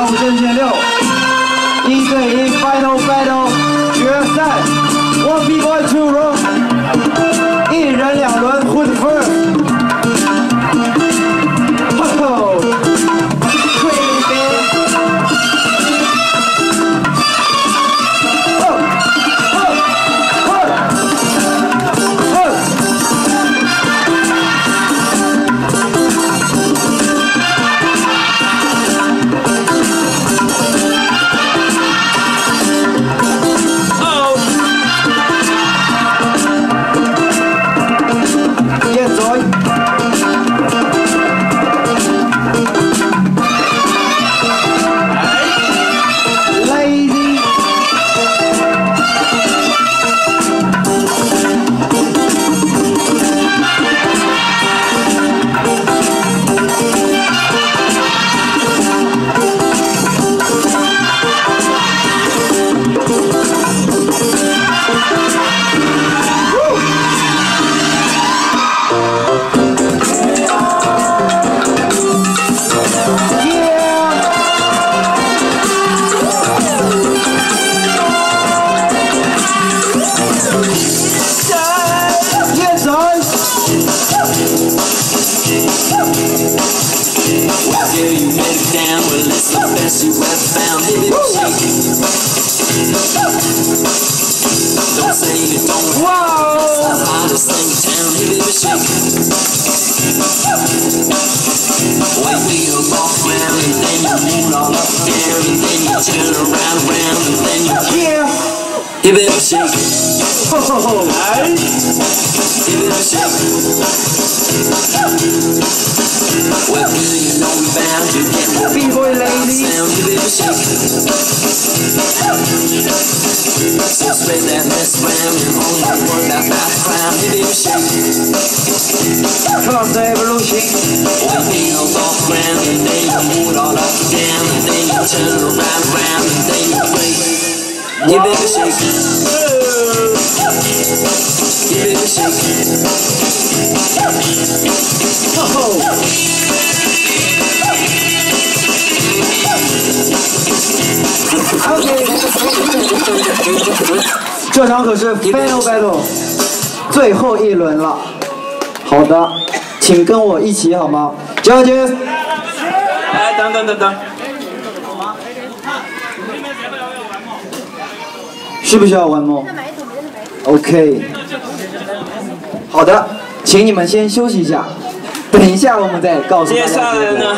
下午阵线6，1对1 Final Battle 决赛 ，1 B-boy 2 round， 1人2轮 Who's first？ 吼 ，Crazy。 Give it a shake. Ho ho ho! Give it a shake. Well, girl, you know we bound to get B-boy ladies. Give it a shake. So spread that mess round and only worry about my crime. Give it a shake. Club Evolution. Well, heels off the ground and then you move it all up and down and then you turn around and then you play. Give it a shake. Give it a shake. Oh. 这场可是 Final Battle 最后一轮了。好的，请跟我一起好吗 ？Judges。哎，等。需不需要玩梦 ？OK。好的，请你们先休息一下，等一下我们再告诉大家。接下来呢？